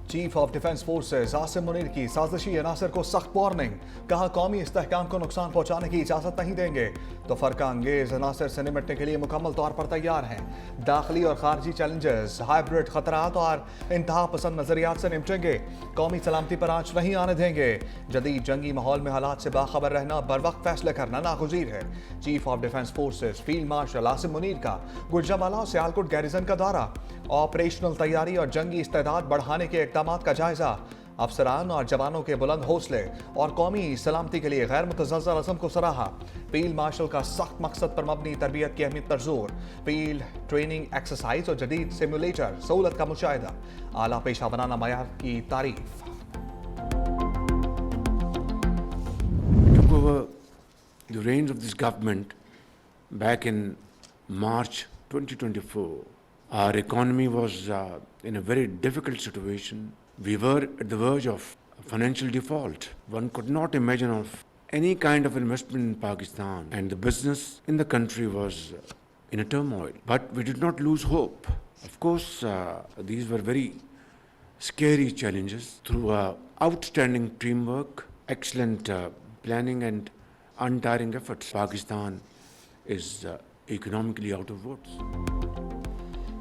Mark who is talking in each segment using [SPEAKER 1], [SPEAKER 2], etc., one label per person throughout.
[SPEAKER 1] Chief of defence forces Asim Munir की साजिशी अनासर को सख्त वार्निंग, कहा कौमी इस्तेहकाम को नुकसान पहुंचाने की इजाजत नहीं देंगे तो फरका अंगेज अनासर से निपटने के लिए मुकम्मल तौर पर तैयार हैं। दाखिली और खारजी चैलेंजेस, हाइब्रिड खतरात और इंतहा पसंद नजरियात से निपटेंगे, कौमी सलामती पर आंच नहीं आने देंगे। जदीद जंगी माहौल में हालात से बाखबर रहना, बर वक्त फैसले करना नागुज़ीर है। Chief of defence forces field marshal Asim Munir का गुजरांवाला और सियालकोट गैरिजन का दौरा, ऑपरेशनल तैयारी और जंगी इस्तेदाद बढ़ाने के इक़दामात का जायजा, अफसरान और जवानों के बुलंद हौसले और कौमी सलामती के लिए गैर मुतज़्ज़ल अज़म को सराहा। फील्ड मार्शल का सख्त मकसद पर मबनी तरबियत की अहमियत पर जोर, फील्ड ट्रेनिंग एक्सरसाइज और जदीद सिमुलेटर सहूलत का मुशाहिदा, आला पेशा बनाना मयार की तारीफ।
[SPEAKER 2] Took over the reins of this government back in March 2024. Our economy was in a very difficult situation. We were at the verge of financial default. One could not imagine of any kind of investment in Pakistan, and the business in the country was in a turmoil. But we did not lose hope. Of course, these were very scary challenges. Through outstanding teamwork, excellent planning and untiring efforts, Pakistan is economically out of woods.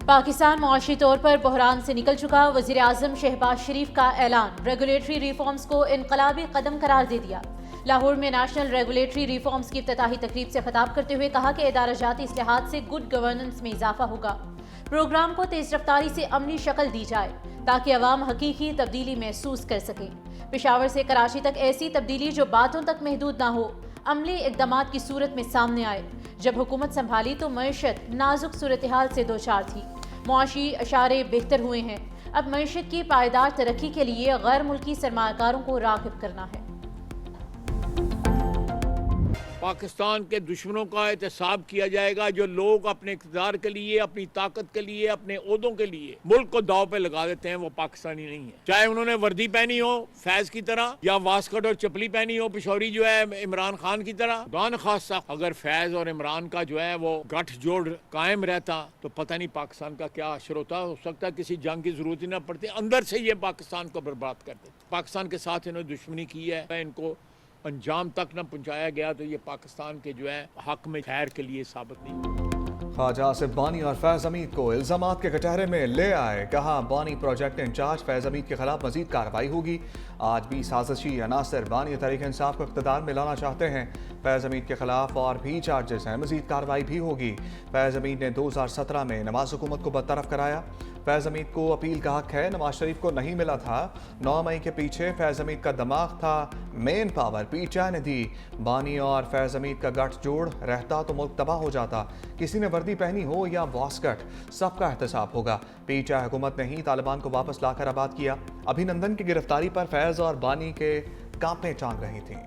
[SPEAKER 3] Pakistan मुआशी तौर पर बहरान से निकल चुका, वज़ीर आज़म शहबाज शरीफ का ऐलान, regulatory reforms को इनकलाबी कदम करार दे दिया। लाहौर में नेशनल रेगुलेटरी रिफॉर्म्स की इफ्तिताही तकरीब से खिताब करते हुए कहा कि इदारा-जाती इस्लाहात से गुड गवर्नेंस में इजाफा होगा। प्रोग्राम को तेज रफ्तारी से अमली शक्ल दी जाए ताकि अवाम हकीकी तब्दीली महसूस कर सकें। पेशावर से कराची तक ऐसी तब्दीली जो बातों तक महदूद ना हो, अमली इक़दामात की सूरत में सामने आए। जब हुकूमत संभाली तो मईशत नाजुक सूरत हाल से दो चार थी, मुआशी इशारे बेहतर हुए हैं। अब मईशत की पायदार तरक्की के लिए गैर मुल्की सरमायाकारों को राग़िब करना है।
[SPEAKER 4] पाकिस्तान के दुश्मनों का एहतसाब किया जाएगा जो लोग अपने इक़्तिदार के लिए, अपनी ताकत के लिए, अपने ओहदों के लिए मुल्क को दाव पे लगा देते हैं, वो पाकिस्तानी नहीं है। चाहे उन्होंने वर्दी पहनी हो फैज की तरह या वास्कट और चपली पहनी हो पिशौरी जो है इमरान खान की तरह। दान खासा अगर फैज और इमरान का जो है वो गठजोड़ कायम रहता तो पता नहीं पाकिस्तान का क्या असर होता। हो सकता है किसी जंग की जरूरत ही ना पड़ती, अंदर से ये पाकिस्तान को बर्बाद कर देते। पाकिस्तान के साथ इन्होंने दुश्मनी की है, इनको अंजाम तक न पहुंचाया गया तो ये पाकिस्तान के जो है हक में खैर के लिए साबित नहीं।
[SPEAKER 1] ख्वाजा आसिफ बानी और फैज हमीद को इल्जामात के कटहरे में ले आए, कहा बानी प्रोजेक्ट इंचार्ज फैज हमीद के खिलाफ मजीद कार्रवाई होगी। आज भी साजिशी अनासर बानी तहरीक इंसाफ को इक़्तिदार में लाना चाहते हैं। फैज हमीद के खिलाफ और भी चार्जेस हैं, मजीद कार्रवाई भी होगी। फैज हमीद ने 2017 में नवाज हुकूमत को बरतरफ कराया। फैज हमीद को अपील का हक है, नवाज शरीफ को नहीं मिला था। 9 मई के पीछे फैज हमीद का दिमाग था, मेन पावर पीटीआई ने दी। बानी और फैज हमीद का गठजोड़ रहता तो मुल्क तबाह हो जाता। किसी ने वर्दी पहनी हो या वास्कट, सबका एहतसाब होगा। पीटीआई हुकूमत ने ही तालिबान को वापस लाकर आबाद किया। अभिनंदन की गिरफ्तारी पर फैज और बानी के कांपे टांग रही थी।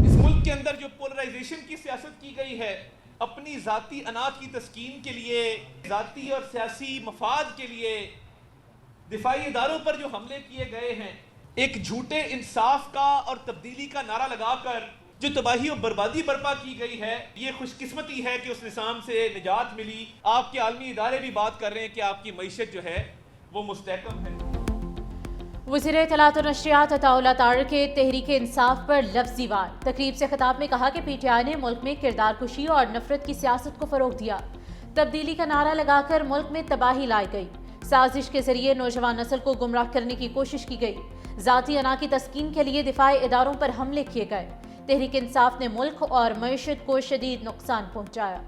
[SPEAKER 5] इस मुल्क के अंदर जो पोलराइजेशन की सियासत की गई है, अपनी जाती अनाज की तस्कीन के लिए, जाती और सियासी मफाद के लिए दिफाई इदारों पर जो हमले किए गए हैं, एक झूठे इंसाफ का और तब्दीली का नारा लगाकर जो तबाही और बर्बादी बर्पा की गई है, ये खुशकिस्मती है कि उस निज़ाम से निजात मिली। आपके आलमी इदारे भी बात कर रहे हैं कि आपकी मईशत जो है वो मुस्तहकम है।
[SPEAKER 3] वज़ीर इत्तलात और नशरियात अताउल्लाह तारिक के तहरीक इंसाफ पर लफ्ज़ी वार तकरीब से खिताब में कहा कि पीटीआई ने मुल्क में किरदार कुशी और नफरत की सियासत को फ़रोग़ दिया। तब्दीली का नारा लगाकर मुल्क में तबाही लाई गई। साजिश के जरिए नौजवान नस्ल को गुमराह करने की कोशिश की गई। ज़ाती अना की तस्कीन के लिए दिफाई इदारों पर हमले किए गए। तहरीक इंसाफ ने मुल्क और मईशत को शदीद नुकसान पहुँचाया।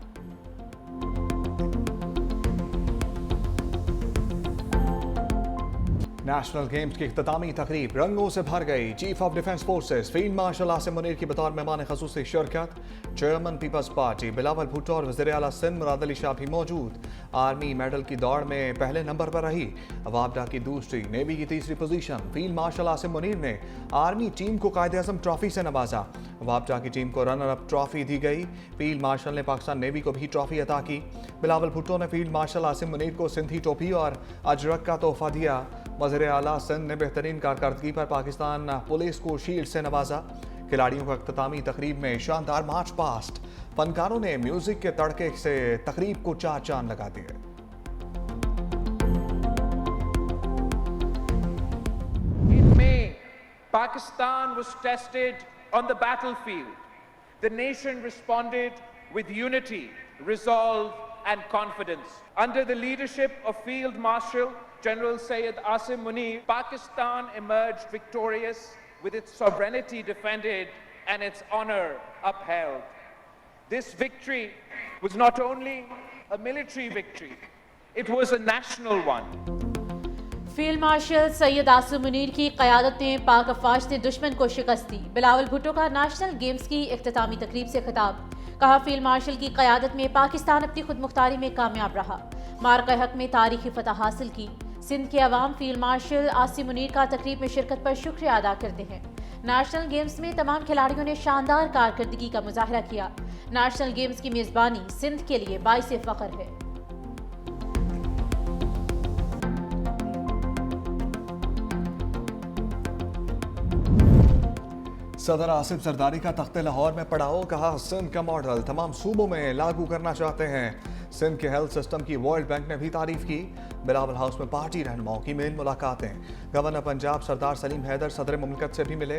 [SPEAKER 1] नेशनल गेम्स की इख्तितामी तकरीब रंगों से भर गई। Chief of defence forces field marshal Asim Munir की बतौर मेहमान ख़ुसूसी शिरकत। Chairman peoples party Bilawal Bhutto और वज़ीर आला सिंध मुराद अली शाह भी मौजूद। आर्मी मेडल की दौड़ में पहले नंबर पर रही, वापडा की दूसरी, नेवी की तीसरी position. Field marshal Asim Munir ने आर्मी टीम को कायदे आज़म ट्रॉफी से नवाजा। वापडा की टीम को रनर अप ट्रॉफी दी गई। फील्ड मार्शल ने पाकिस्तान नेवी को भी ट्रॉफी अता की। बिलावल भुट्टो ने फील्ड मार्शल आसिम मुनीर को सिंधी टोपी और अजरक का तोहफा दिया। वज़ीर आला सिंध ने बेहतरीन कारकर्दगी पर पाकिस्तान पुलिस को शील्ड से नवाजा। खिलाड़ियों को अख्तामी तकरीब में शानदार मार्च पास्ट। फनकारों ने म्यूजिक के तड़के से तकरीब को चार चांद लगा दिए।
[SPEAKER 6] In May, Pakistan was tested on the battlefield. The nation responded with unity, resolve, and confidence. Under the leadership of Field Marshal General Syed Asim Munir, Pakistan emerged victorious with its sovereignty defended and its honor upheld. This victory was not only a military victory, it was a national one.
[SPEAKER 3] Field marshal Syed Asim Munir की क़यादत में पाक अफवाज ने दुश्मन को शिकस्त दी। बिलावल भुट्टो का national games की इख्तितामी तकरीब से खिताब। कहा, फील्ड मार्शल की क़यादत में पाकिस्तान अपनी खुद मुख्तारी में कामयाब रहा, मार्का हक में तारीखी फतह हासिल की। सिंध के अवाम फील्ड मार्शल आसिम मुनीर का तकरीब में शिरकत पर शुक्रिया अदा करते हैं। नेशनल गेम्स में तमाम खिलाड़ियों ने शानदार कारकर्दगी का मुजाहरा किया। नेशनल गेम्स की मेज़बानी सिंध के लिए बाइस फ़ख्र है।
[SPEAKER 1] सदर आसिफ जरदारी का तख्ते लाहौर में पड़ाव। कहा, सिंध का मॉडल तमाम सूबों में लागू करना चाहते हैं। सिंध के हेल्थ सिस्टम की वर्ल्ड बैंक ने भी तारीफ की। बिलावल हाउस में पार्टी रहनुमाओं की मेल मुलाकातें। गवर्नर पंजाब सरदार सलीम हैदर सदर मुमलिकत से भी मिले।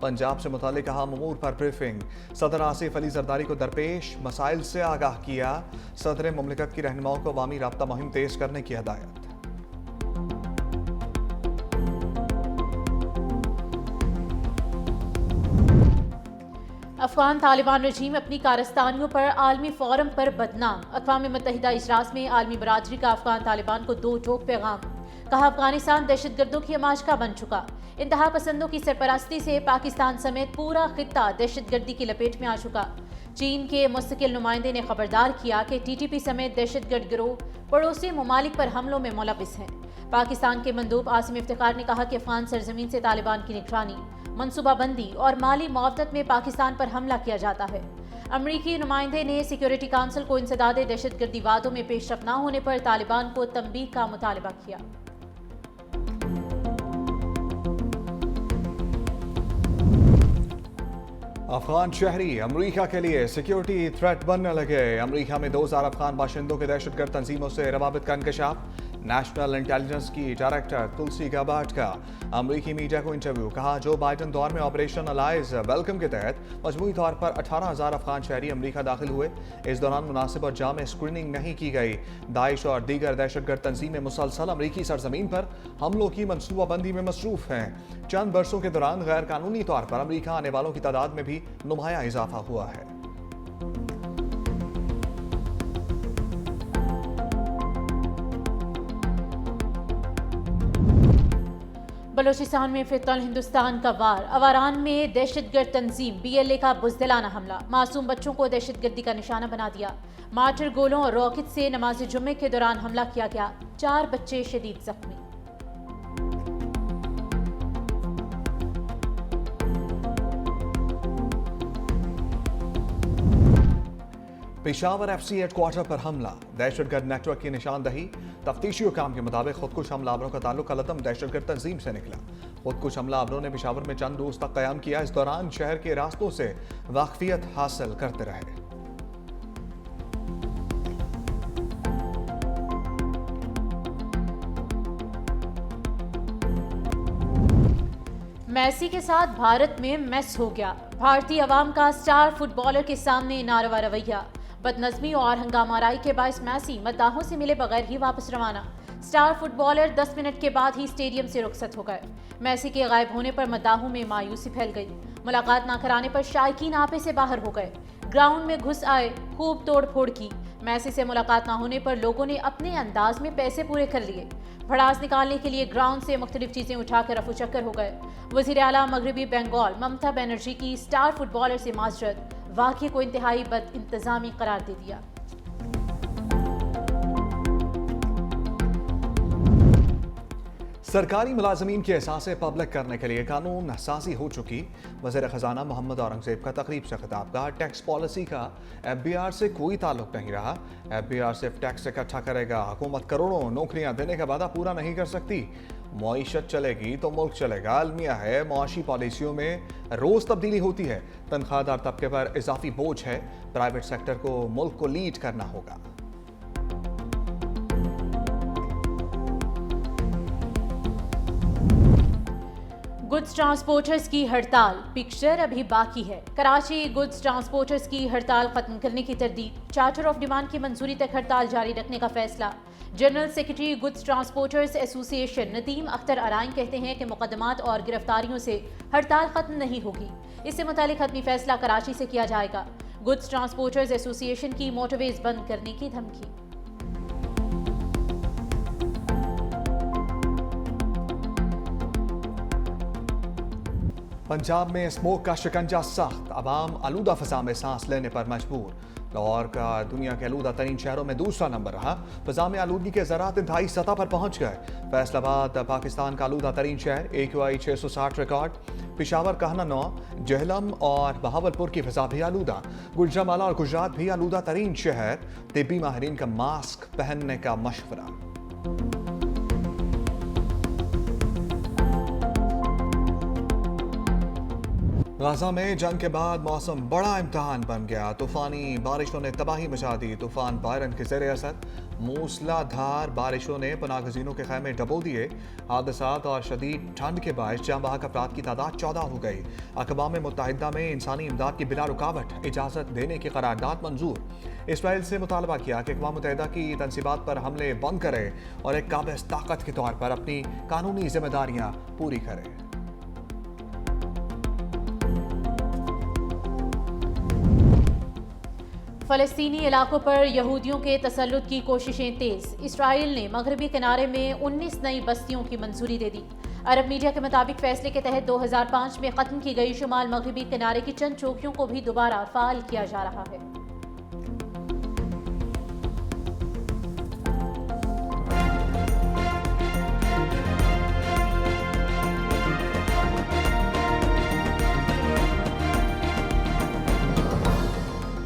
[SPEAKER 1] पंजाब से मुतालिक अहम अमूर पर ब्रीफिंग। सदर आसिफ अली जरदारी को दरपेश मसाइल से आगाह किया। सदर मुमलिकत की रहनुमाओं को अवामी राब्ता मुहिम तेज करने की हदायत।
[SPEAKER 3] अफगान तालिबान रजीम अपनी कारस्तानियों पर आलमी फोरम पर बदनाम। अक़वाम मुत्तहिदा इजलास में आलमी बरादरी का अफगान तालिबान को दो टोक पैगाम। कहा, अफगानिस्तान दहशतगर्दों की अमाशका बन चुका। इंतहा पसंदों की सरपरस्ती से पाकिस्तान समेत पूरा खित्ता दहशतगर्दी की लपेट में आ चुका। चीन के मुस्तकिल नुमाइंदे ने खबरदार किया कि TTP समेत दहशतगर्द गिरोह पड़ोसी ममालिक पर हमलों में मुलविस हैं। पाकिस्तान के मंदूब आसिम इफ्तिखार ने कहा कि अफगान सरजमीन से तालिबान की निगरानी, मनसूबाबंदी और माली मुआवनत में पाकिस्तान पर हमला किया जाता है। अमरीकी नुमाइंदे ने सिक्योरिटी काउंसिल को इंसदादे दहशतगर्दी वादों में पेशरफ न होने पर तालिबान को तंबीह का मुतालबा किया।
[SPEAKER 1] अफगान शहरी अमरीका के लिए सिक्योरिटी थ्रेट बनने लगे। अमरीका में 2000 अफगान बाशिंदों के दहशतगर्द तंजीमों से रवाबित का इंकशाफ। नेशनल इंटेलिजेंस की डायरेक्टर तुलसी गाबार्ड का अमरीकी मीडिया को इंटरव्यू। कहा, जो बाइडन दौर में ऑपरेशन अलाइज वेलकम के तहत मजमूई तौर पर 18,000 अफगान शहरी अमरीका दाखिल हुए। इस दौरान मुनासिब और जामे स्क्रीनिंग नहीं की गई। दाइश और दीगर दहशतगर्द तंजीमें मुसलसल अमरीकी सरजमीन पर हमलों की मनसूबाबंदी में मसरूफ हैं। चंद बरसों के दौरान गैर कानूनी तौर पर अमरीका आने वालों की तादाद में भी नुमाया इजाफा हुआ है।
[SPEAKER 3] बलोचिस्तान में फितल हिंदुस्तान का वार। अवारान में दहशतगर्द तंजीम BLA का बुज़दिलाना हमला। मासूम बच्चों को दहशतगर्दी का निशाना बना दिया। मार्टर गोलों और रॉकेट से नमाज जुम्मे के दौरान हमला किया गया। 4 बच्चे शदीद जख्मी।
[SPEAKER 1] पेशावर FC हेडक्वार्टर पर हमला। दहशतगर्द नेटवर्क की निशानदही। तफ्तीशी काम के मुताबिक खुदकुश हमलावरों का ताल्लुक अलदम दहशतगर्द तंजीम से निकला। खुदकुश हमलावरों ने पेशावर में चंद रोज तक कयाम किया। इस दौरान शहर के रास्तों से वाकफियत हासिल करते रहे।
[SPEAKER 3] मेसी के साथ भारत में मेस हो गया। भारतीय अवाम का स्टार फुटबॉलर के सामने नारवा रवैया। बदनज़मी और हंगामाराई के बायस मेसी मद्दाहों से मिले बगैर ही वापस रवाना। स्टार फुटबॉलर 10 मिनट के बाद ही स्टेडियम से रुखसत हो गए। मेसी के गायब होने पर मद्दाहों में मायूसी फैल गई। मुलाकात ना कराने पर शायकीन आपे से बाहर हो गए। ग्राउंड में घुस आए, खूब तोड़ फोड़ की। मेसी से मुलाकात ना होने पर लोगों ने अपने अंदाज में पैसे पूरे कर लिए। भड़ास निकालने के लिए ग्राउंड से मुख्तलिफ चीजें उठाकर रफू चक्कर हो गए। वज़ीर आला मगरबी बंगाल ममता बनर्जी की स्टार फुटबॉलर से माजरत, वाक़े को इंतहाई बद इंतजामी करार दे दिया।
[SPEAKER 1] सरकारी मुलाजमीन के एहसास पब्लिक करने के लिए कानून साजी हो चुकी। वज़ीर ख़जाना मोहम्मद औरंगज़ेब का तकरीब से खिताब। कहा, टैक्स पॉलिसी का FBR से कोई ताल्लुक नहीं रहा। FBR सिर्फ टैक्स इकट्ठा करेगा। हुकूमत करोड़ों नौकरियां देने का वादा पूरा नहीं कर सकती। मईशत चलेगी तो मुल्क चलेगा। अलमिया है, मुआशी पॉलिसियों में रोज तब्दीली होती है। तनख्वाहदार तबके पर इजाफी बोझ है। प्राइवेट सेक्टर को मुल्क को लीड करना होगा।
[SPEAKER 3] गुड्स ट्रांसपोर्टर्स की हड़ताल, पिक्चर अभी बाकी है। कराची गुड्स ट्रांसपोर्टर्स की हड़ताल खत्म करने की तरदीद, चार्टर ऑफ डिमांड की मंजूरी तक हड़ताल जारी रखने का फैसला। General secretary goods transporters association Nadeem Akhtar Arain कहते हैं कि मुकदमात और गिरफ्तारियों से हड़ताल खत्म नहीं होगी। इससे मुतालिक हतमी फैसला कराची से किया जाएगा। गुड्स ट्रांसपोर्टर्स एसोसिएशन की मोटरवेज बंद करने की धमकी।
[SPEAKER 1] पंजाब में स्मोक का शिकंजा सख्त, अवाम आलूदा फ़ज़ा में सांस लेने पर मजबूर। लाहौर का दुनिया के आलूदा तरीन शहरों में दूसरा नंबर रहा। फ़ज़ा में आलूदगी के ज़रात इंतहाई सतह पर पहुँच गए। फैसलाबाद पाकिस्तान का आलूदा तरीन शहर, AQI 660 रिकॉर्ड। पिशावर कहना 9, जहलम और बहावलपुर की फ़ज़ा भी आलूदा। गुजरांवाला और गुजरात भी आलूदा तरीन शहर। तिब्बी माहिरीन का मास्क पहनने का मशवरा। गाजा में जंग के बाद मौसम बड़ा इम्तहान बन गया। तूफानी बारिशों ने तबाही मचा दी। तूफान बायरन के ज़ेरे असर मूसलाधार बारिशों ने पनागज़ीनों के खैमे डबो दिए। हादसात और शदीद ठंड के बायस जाँ बहक अफराद की तादाद 14 हो गई। अक़वाम मुत्तहिदा में इंसानी इमदाद की बिला रुकावट इजाज़त देने की करारदाद मंजूर। इसराइल से मुतालबा किया कि अक़वाम मुत्तहिदा की तनसीबात पर हमले बंद करे और एक काबिज़ ताकत के तौर पर अपनी कानूनी जिम्मेदारियाँ पूरी करे।
[SPEAKER 3] फ़लस्तीनी इलाकों पर यहूदियों के तसल्लुत की कोशिशें तेज़। इसराइल ने मगरबी किनारे में 19 नई बस्तियों की मंजूरी दे दी। अरब मीडिया के मुताबिक फैसले के तहत 2005 में ख़त्म की गई शुमाल मगरबी किनारे की चंद चौकियों को भी दोबारा फ़ाल किया जा रहा है।